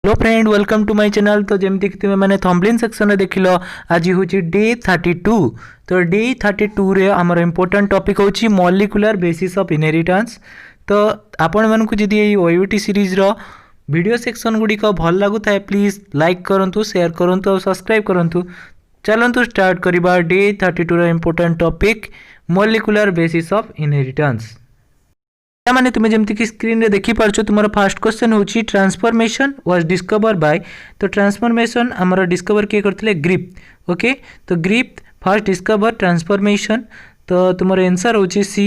Hello friend, welcome to my channel. तो जमीक तुम मैंने थंबनेल सेक्शन में देख लो, आज हूँ डे 32। तो डे 32 रे आमर इम्पोर्टेंट टॉपिक होची मॉलिक्यूलर बेसिस ऑफ इनहेरिटेंस। तो आपण मानकु जदि ये ओयूटी सीरीज रो वीडियो सेक्शन गुड़ी भल लगुता है प्लीज लाइक करूँ, शेयर करूँ और सब्सक्राइब करूँ। चलतु स्टार्ट करवा डे 32 रो important topic molecular basis of inheritance. माने तुम्हें जमती कि स्क्रीन रे देखि पारछो, तुम्हारा फर्स्ट क्वेश्चन होची ट्रांसफॉर्मेशन वाज डिस्कवर बाय। तो ट्रांसफॉर्मेशन हमारा डिस्कवर किए करथिले ग्रिप। ओके, तो ग्रिप फर्स्ट डिस्कवर ट्रांसफॉर्मेशन। तो तुम्हारा आंसर होची सी।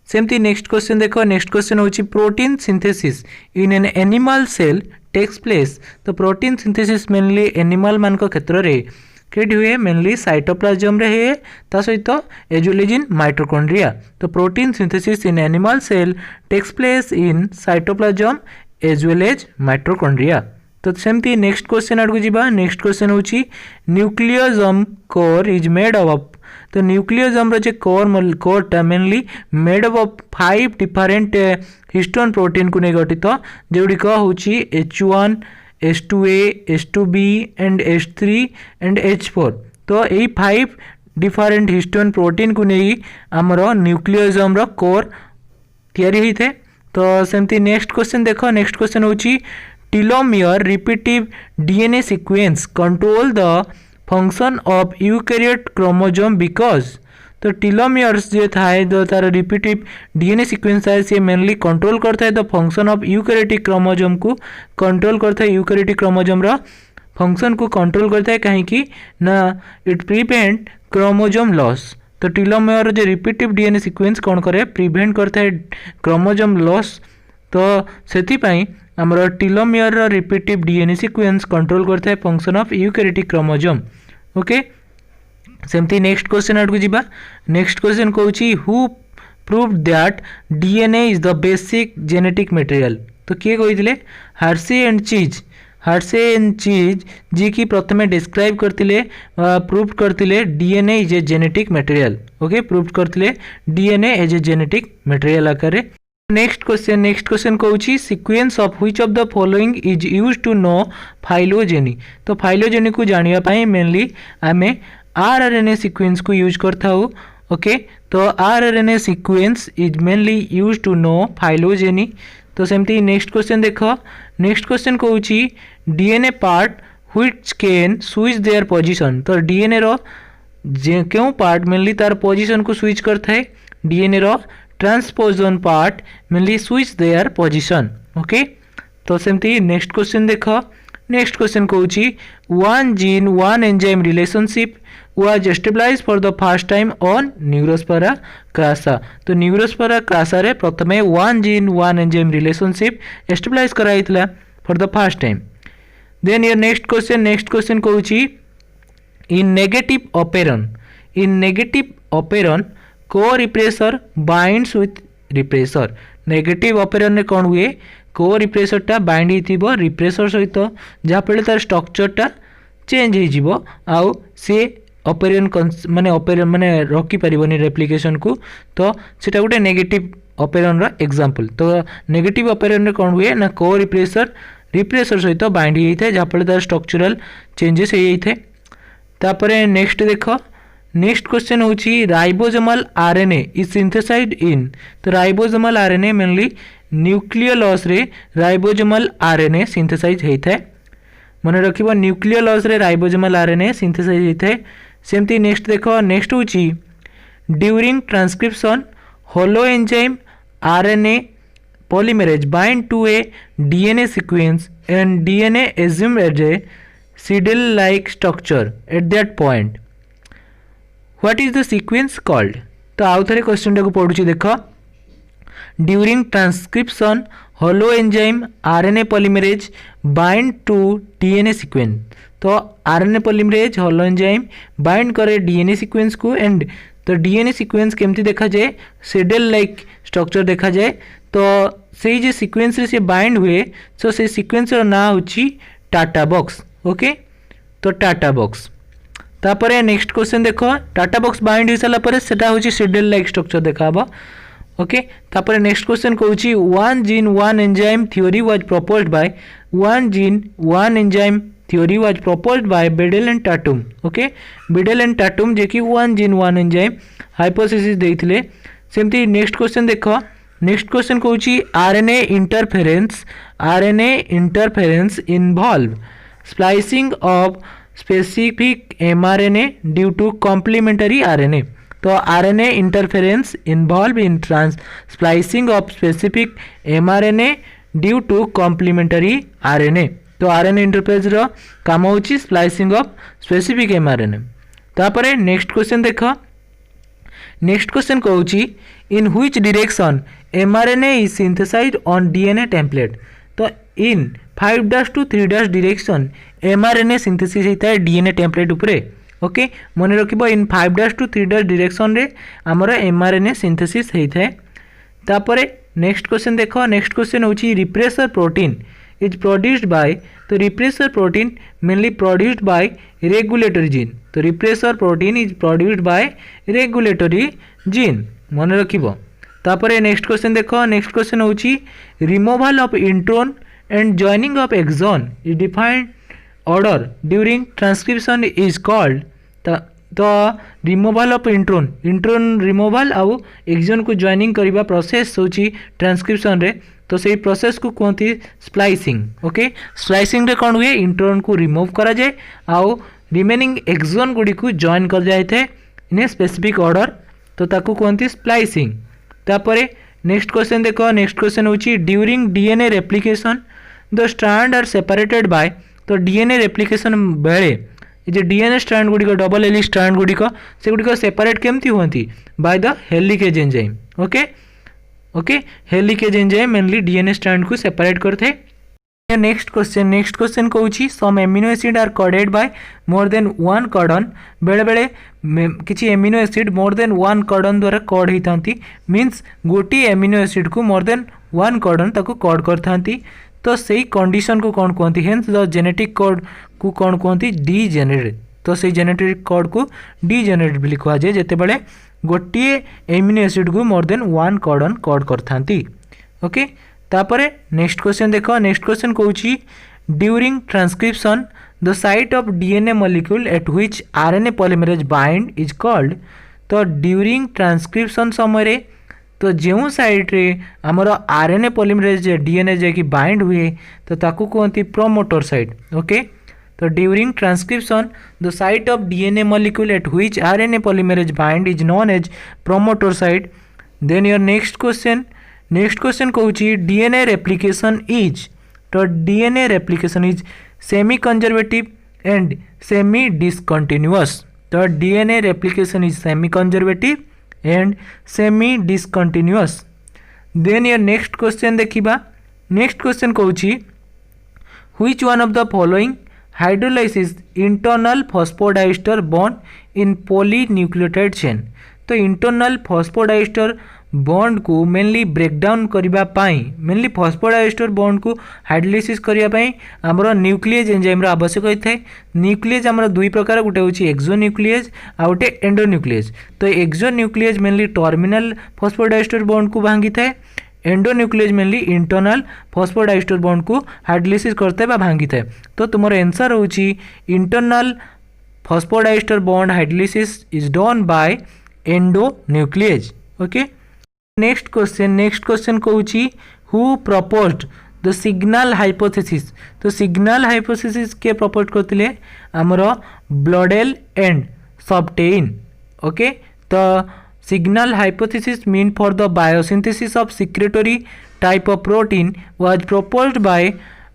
सेमती नेक्स्ट क्वेश्चन देखो, नेक्स्ट क्वेश्चन होची protein synthesis in an animal cell takes place. तो प्रोटीन सिंथेसिस मेनली एनिमल मान को क्षेत्र रे केडी हुए, मेनली साइटोप्लाज्म रे हुए, ता सहित as well as in mitochondria. तो protein synthesis in animal cell takes place in cytoplasm as well as mitochondria. तो सेमती नेक्स्ट क्वेश्चन आड़को जीवा। नेक्स्ट क्वेश्चन होची nucleosome core is made of. तो न्यूक्लियोसोम रो जे कोरटा mainly made of 5 different histone protein को नहीं गठित, जोड़िक होची H1, H2A, H2B and H3 and H4। तो यही 5 डिफरेंट हिस्टोन प्रोटीन को नहीं आमर न्यूक्लियोसोम रो कोर तैयारी होइथे। तो सेमती नेक्स्ट क्वेश्चन देखो, नेक्स्ट क्वेश्चन होची telomere repetitive DNA sequence control the function of eukaryote chromosome because. तो टीलोमियर्स जो थाए जो तार रिपीटिव डीएनए सीक्वेंस है सी मेनली कंट्रोल करता है the function of eukaryotic chromosome को कंट्रोल करता है, यूकैरियोटिक क्रोमोसोम रो फंक्शन को कंट्रोल करता है कहीं ना इट प्रिवेंट क्रोमोसोम लॉस। तो टीलोमियर जो रिपीटिव डीएनए सीक्वेंस कौन करे, प्रिवेंट करता है क्रोमोसोम लॉस। तो सेथिपाई हमर telomere repetitive DNA sequence control करता है function of eukaryotic chromosome. Okay, सेमती नेक्स्ट क्वेश्चन आड़को जीवा। नेक्स्ट क्वेश्चन कहूची who prove that DNA is the basic genetic material. तो किए कही हार्सी एंड चीज, हार्सी एंड चीज जी की प्रथमे डिस्क्राइब करते प्रूव करते DNA is a genetic material. Okay, prove करते DNA as a genetic material आकार। नेक्स्ट क्वेश्चन कहूची sequence of which of the following is used to know phylogeny. तो फाइलोजेनी को जानिया पाए मेनली आमे आरआरएनए सीक्वेंस को यूज करता हूँ। ओके, तो rRNA sequence is mainly use to know phylogeny. तो सेमती नेक्स्ट क्वेश्चन देखो, नेक्स्ट क्वेश्चन कहूची DNA part which can switch their position. तो डीएनए रो क्यों पार्ट मेनली तार पोजीशन को स्विच करता है, डीएनए रो transposon part mainly switch their position. Okay, तो सेमती नेक्स्ट क्वेश्चन देखो, नेक्स्ट क्वेश्चन कहूची one gene one enzyme relationship was established for the first time on Neurospora crassa। तो न्यूरोस्पोरा क्रासा रे प्रथमे one gene one enzyme relationship establish कराइतला for the first time. Then your next question कहूची in negative operon को repressor binds with repressor. Negative operon रे कौन हुए, को रिप्रेसर टा बाइंड होइथिबो रिप्रेसर सहित, जहाँ फले तार स्ट्रक्चर टा चेंज हो जिवो आउ से ऑपेरन माने रखी पारिबनी रेप्लिकेशन को। तो सेटा गोटे नेगेटिव ऑपेरन रा एग्जांपल। तो नेगेटिव ऑपेरन रे कौन हुए ना को रिप्रेसर सहित बाइंड होइथे, जहाँ फले तार स्ट्रक्चरल चेंजेस हो जाइथे। तापरे नेक्स्ट देखो, नेक्स्ट क्वेश्चन होची ribosomal RNA is synthesized in. तो राइबोसोमल आरएनए मेनली न्यूक्लियोलस रे राइबोसोमल आरएनए सिंथेसाइज होता है। मन रखिबो न्यूक्लियोलस रे राइबोसोमल आरएनए सिंथेसाइज होता है। सेमती नेक्स्ट देखो, नेक्स्ट होची during transcription holo enzyme RNA polymerase bind to a DNA sequence and DNA assumed as a saddle like structure at that point, what is the sequence called. तो आउ थे question टाक पढ़ुची देखो, during transcription holo enzyme RNA polymerase bind to DNA sequence. तो RNA polymerase holo enzyme bind करे DNA sequence को and तो DNA sequence केमती देखा जाए, सेडल लाइक स्ट्रक्चर देखा जाए। तो से जे सीक्वेंस रे से बाइंड हुए सो से सीक्वेंस रो ना होची टाटा बॉक्स। ओके, तो टाटा बॉक्स। तापरे नेक्स्ट क्वेश्चन देखो, टाटा बॉक्स बाइंड हो सारा पर सेटा होची सेडल लाइक स्ट्रक्चर देखाबो। ओके, तापर नेक्स्ट क्वेश्चन कहूची one gene one enzyme theory was proposed by one gene one enzyme theory was proposed by Bedell and Tatum. Okay, Bedell and Tatum जे कि one gene one enzyme hypothesis देइथिले. सेमती next question देख. Next question कहूँ RNA interference involve splicing of specific mRNA due to complementary RNA. तो RNA interference involve in splicing of specific mRNA due to complementary RNA. तो RNA interference रो काम होची splicing of specific mRNA. तापरे next question देख. Next question कहूची in which direction mRNA is synthesized on DNA template. तो in 5' to 3' डायरेक्शन mRNA synthesis होता है डीएनए टेम्पलेट उपरे. ओके, मन रखिबो इन 5' to 3' डायरेक्शन रे हमर एमआरएनए सिंथेसिस होता है. तापरे नेक्स्ट क्वेश्चन देख. नेक्स्ट क्वेश्चन होची repressor protein is produced by. तो repressor protein mainly produced by regulatory gene. तो repressor protein is produced by regulatory gene मन रखिबो. तापरे नेक्स्ट क्वेश्चन देख. नेक्स्ट क्वेश्चन होची removal of intron and joining of exon is defined order during transcription is called. तो removal of intron removal आउ exon को joining करबा process होची ट्रांसक्रिप्शन रे. तो सही प्रोसेस को कहती स्प्लाइसिंग. ओके, स्प्लाइसिंग रे कौन हुए इंट्रोन को रिमूव करा जाए आउ रिमेनिंग एक्सॉन गुडी को जॉइन कर जाए थे इन ए स्पेसिफिक ऑर्डर. तो ताकू कहती स्प्लाइसिंग. तापरे नेक्स्ट क्वेश्चन देखो. नेक्स्ट क्वेश्चन होची during DNA replication the strand are separated by. तो डीएनए रेप्लिकेशन बेले जे डीएनए स्ट्रैंड गुड़िक डबल हेलिक्स स्ट्रैंड गुड़िक से गुड़िक सेपरेट केमती होती by the helicase enzyme. Okay, helicase enzyme mainly DNA strand को सेपरेट करते. नेक्स्ट क्वेश्चन कहूँ some amino acid are coded by more than one codon. बेले बेले किसी amino acid more than one कॉडन द्वारा कोड होता मीन्स गोटी एमिनो एसिड को मोर देन वन कॉडन ताको कोड करता. तो सही कंडीशन को कौन कहती हेन्स द जेनेटिक कोड को कौन कहती डीजेनेरेट. तो सही जेनेटिक कोड को डीजेनेरेट भी कह जाए जिते बड़े गोटे एमिनो एसिड को मोर देन वन कॉडन कोड करता. ओके, तापरे नेक्स्ट क्वेश्चन देख. नेक्स्ट क्वेश्चन कहूँ during transcription the site of DNA molecule at which RNA polymerase bind is called. तो ड्यूरिंग ट्रांसक्रिप्शन समय तो जो साइट रे आमर आरएनए पॉलीमरेज डीएनए जे कि बाइंड हुए तो ताकू कहती प्रोमोटर साइट. ओके, तो during transcription the site of DNA molecule at which RNA polymerase bind is known as promoter site. Then your next question कहूँ डीएनए रेप्लिकेशन इज. तो DNA replication is semi conservative and semi discontinuous. तो DNA replication is semi conservative and semi discontinuous. Then your next question देखिबा. Next question कहूँ which one of the following hydrolysis internal phosphodiester bond in polynucleotide chain. तो internal phosphodiester bond को mainly breakdown करने mainly phosphodiester bond को hydrolysis करने आमर nuclease enzyme आवश्यक होता है. न्यूक्लिएज आमर दुई प्रकार गोटे हूँ एक्सोन्यूक्लिएज आ गोटे एंडोन्यूक्लिएज. तो exonuclease mainly terminal phosphodiester bond को भांगी थाए. Endonuclease mainly internal phosphodiester bond को हाइड्रोलाइसिस करते हैं भांगी थाए. तो तुम आंसर हूँ internal phosphodiester bond hydrolysis is done by endonuclease. Okay, next question कहूँ who proposed the signal hypothesis. तो सिग्नल हाइपोथेसिस के प्रपोज करते आमर ब्लडेल एंड सब्टेइन. ओके, तो signal hypothesis mean for the biosynthesis of secretory type of protein was proposed bye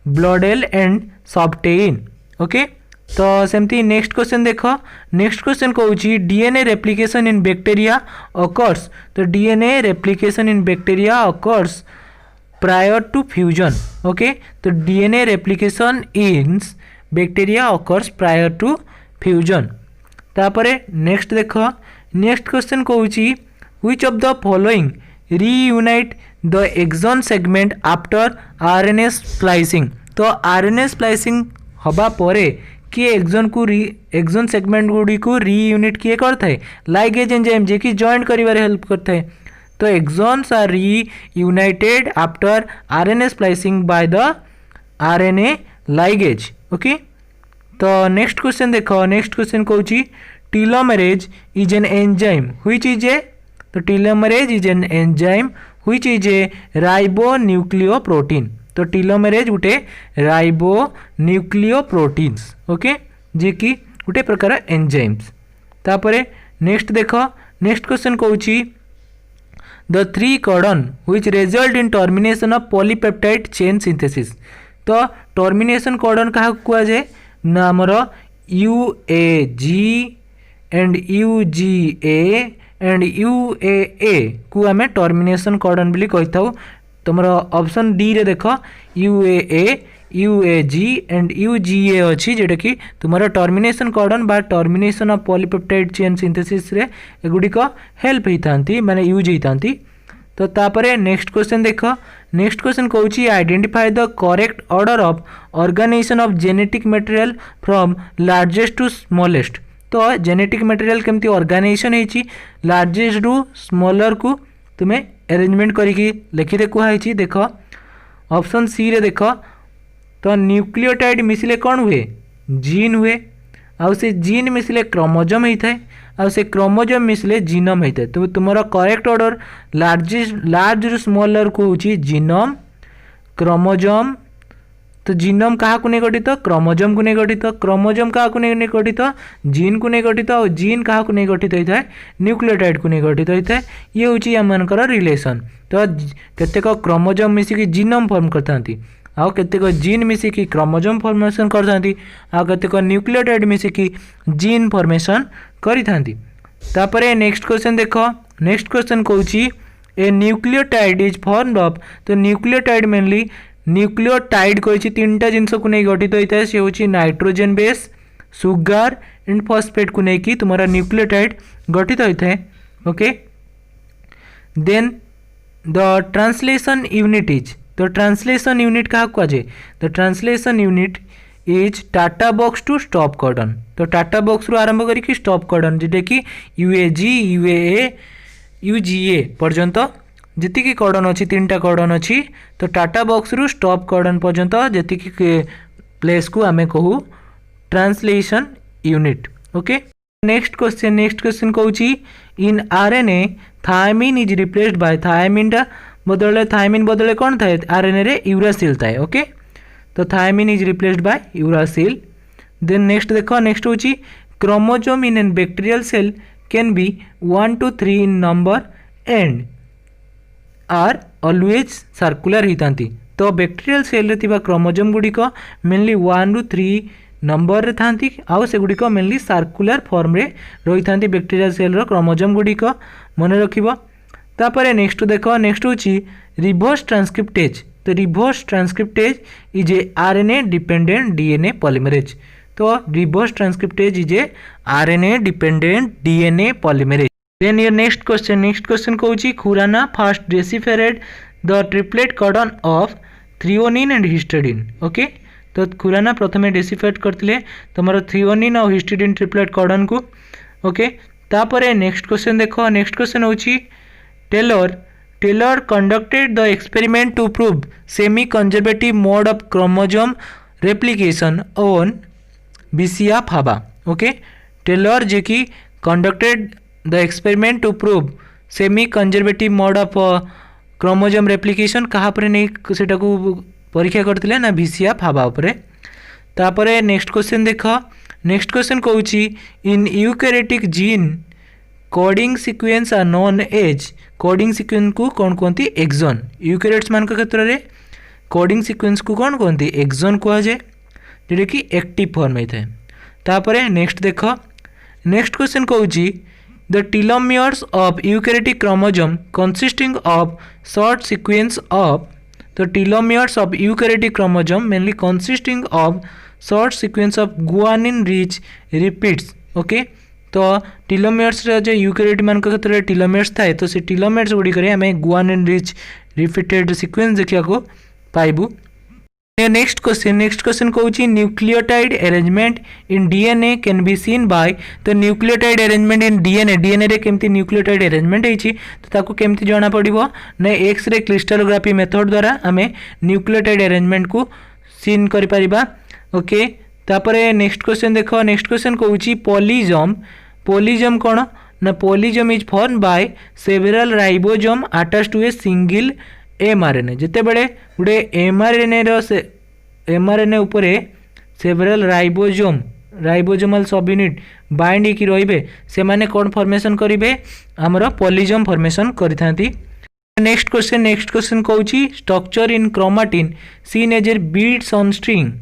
ब्लडेल and सब्टेइन. Okay, तो सेमती नेक्स्ट क्वेश्चन देख. नेक्स्ट क्वेश्चन कहूँ DNA replication in bacteria occurs. तो DNA replication in bacteria occurs prior to fusion. Okay, तो DNA replication in bacteria occurs prior to fusion. तापरे next देख. Next question कहूँ which of the following reunite the exon segment after RNA splicing. तो RNA splicing हवा परे किए axon segment Gudi को reunite किए करता है लाइगेज एंजाइम जे कि जॉइंट करिवारे हेल्प करता है. तो exons are reunited after RNA splicing by the RNA ligase. Okay, तो नेक्स्ट क्वेश्चन देखो, नेक्स्ट क्वेश्चन कहूँ telomerase is an enzyme which is a, तो telomerase is an enzyme which is a ribonucleoprotein. तो telomerase गोटे राइबोन्यूक्लियोप्रोटीन्स। Okay, जे कि गोटे प्रकार enzymes. तापरे नेक्स्ट देख, नेक्स्ट क्वेश्चन कहूँ the 3 codon which result in termination of polypeptide chain synthesis. तो टर्मिनेशन कोडन क्या कह जाए ना, आमर UAG and UGA and UAA को आम टर्मिनेशन कोडन बोली कही था। तुम ऑप्शन डी रे देख UAA UAG एंड UGA अच्छी जोटा कि तुम टर्मिनेशन कोडन बा termination of polypeptide chain synthesis रे एगुड़िक हेल्प होता माने यूज होता। तो तापरे नेक्स्ट क्वेश्चन देख, नेक्स्ट क्वेश्चन कहूँ identify the correct order of organization of genetic material from largest to smallest. तो जेनेटिक मटेरियल केमती ऑर्गेनाइजेशन होती लार्जेस्ट टू स्मॉलर को तुम्हें अरेंजमेंट करिकी लिखिदे कहई। देख ऑप्शन सी रे देख, तो न्यूक्लियोटाइड मिसिले कौन हुए, जीन हुए, आउ से जीन मिसिले क्रोमोजोम होता है, आउ से क्रोमोजोम मिसिले जीनोम होता है। तो तुम्हारा करेक्ट ऑर्डर लार्ज रु स्मॉलर को होची जीनोम क्रोमोजोम। तो जीनोम क्या नहीं गठित, क्रोमोजोम को नहीं गठित, क्रोमोजोम क्या नहीं गठित, जीन को नहीं गठित, और जीन क्या नहीं गठित होता है, न्यूक्लियोटाइड को नहीं गठित होता है। ये हूँ आमर रिलेसन। तो केतेक क्रोमोजोम मिसिकी जीनोम फॉर्म करता, आउ केतेक जीन मिसिकी क्रोमोजोम फॉर्मेशन करथांती, आउ केतेक न्यूक्लियोटाइड मिसिकी जीन फॉर्मेशन करिथांती। तापरे नेक्स्ट क्वेश्चन देख, नेक्स्ट क्वेश्चन कहूँ ए न्यूक्लियोटाइड इज फॉर्म्ड ऑफ। तो न्यूक्लियोटाइड मेनली न्यूक्लियोटाइड कही 3टा जिनस को नहीं गठित होता है, से हूँ nitrogen base, sugar and phosphate को लेकिन तुम्हारा न्यूक्लियोटाइड गठित होता है। Okay, then the translation unit is, तो ट्रांसलेशन यूनिट क्या कहुए, the translation unit is TATA box to stop codon. तो टाटा बॉक्स रु आरंभ करी स्टॉप कोडन जोटा कि UAG UAA UGA पर्यंत जी कोडन अच्छी 3टा कोडन अच्छी। तो टाटा बॉक्स रु स्टॉप कोडन पर्यंत जी प्लेस को आम कहू translation unit. Okay, next question कहूँ in RNA thymine is replaced by, thymine thymine बदले कौन थाए, RNA रे यूरासिल थाए। ओके, तो thymine is replaced by uracil. Then next देखो, नेक्स्ट हूँ chromosome in an bacterial cell can be 1 to 3 in number and are always circular होता। तो बैक्टीरियल सेल रे क्रोमोजोम गुड़िक मेनली 1 ରୁ 3 नंबर रे थांती, आउ से गुड़िक मेनली सर्कुलर फॉर्म रे रही था बैक्टीरियल सेल रो क्रोमोजोम गुड़िक मन रखिबो। तापरे नेक्स्ट देख, नेक्स्ट हूँ रिवर्स ट्रांसक्रिप्टेज। तो reverse transcriptase is a RNA dependent DNA polymerase. तो reverse transcriptase is a RNA dependent DNA polymerase. Then your next question कहूँ Khurana first deciphered the triplet codon of threonine and histidine. Okay, तो खुराना प्रथम decipher करते तुम threonine और histidine triplet codon को। Okay, तापरे next question देखो, नेक्स्ट क्वेश्चन हूँ Taylor conducted the experiment to prove semi-conservative mode of chromosome replication on Vicia faba. Okay, Taylor जे कि conducted the experiment to prove semi-conservative mode of chromosome replication कहाँ पर नहीं सेटा को परीक्षा करते ना Vicia faba उपरे। तापरे नेक्स्ट क्वेश्चन देख, नेक्स्ट क्वेश्चन कहूँ in eukaryotic gene coding sequence are known as, coding sequence को कौन कहते, एक्सोन। यूकैरियोट्स मान क्षेत्र में कोडिंग सीक्वेंस को कौन कहते, एक्सोन कहुए, जोटा कि एक्टिव फॉर्म होता है। तापरे नेक्स्ट देख, नेक्स्ट क्वेश्चन कहूँ the telomeres of eukaryotic chromosome consisting of short sequence of. तो telomeres of eukaryotic chromosome mainly consisting of short sequence of guanine rich repeats. Okay, तो टीलोमियर्स जो यूकैरियोट मान क्षेत्र में टीलोमियर्स थाए, तो से टीलोमियर्स गुड़िक आम गुआनिन रिच रिपीटेड सीक्वेंस देखा पाइबू। नेक्स्ट क्वेश्चन कहूँ nucleotide arrangement in DNA can be seen by. तो न्यूक्लियोटाइड अरेंजमेंट इन DNA रे केमती न्यूक्लियोटाइड अरेंजमेंट होती, तो ताकू केमती जना पड़ो ना एक्सरे क्रिस्टलोग्राफी मेथड द्वारा आम न्यूक्लियोटाइड अरेंजमेंट को सीन करि परिबा ओके। तापरे नेक्स्ट क्वेश्चन देख, नेक्स्ट क्वेश्चन कहूँ पॉलीजम। पॉलीजम कौन ना polysome is form by several ribosome attached to a single mRNA. जिते बड़े गोटे एमआरएनए एमआरएनए उपरे several ribosomal subunit bind होकर रहिबे से माने कौन फॉर्मेशन करिवे हमर पॉलीजम फॉर्मेशन करिथांती। नेक्स्ट क्वेश्चन कहूँ structure in chromatin seen as a beads on string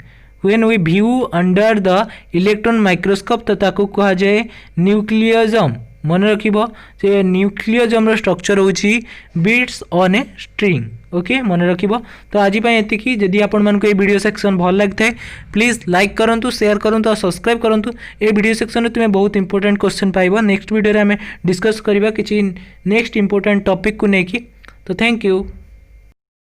when we view under the electron microscope तो ताकू कहा जाए न्यूक्लियोजम। मन रखिबो से न्यूक्लियोजम रो स्ट्रक्चर होची beads on a string okay मन रखिबो। तो आज एतिकी जदि आपण मन को ये वीडियो सेक्शन भल लगता प्लीज लाइक करंतु शेयर करंतु और सब्सक्राइब करंतु। ए वीडियो सेक्शन में तुम्हें बहुत इंपोर्टेंट क्वेश्चन पाइबो। नेक्स्ट वीडियो रे हमें डिस्कस करबा किछि नेक्स्ट इंपोर्टेंट टॉपिक को लेकिन। तो थैंक यू।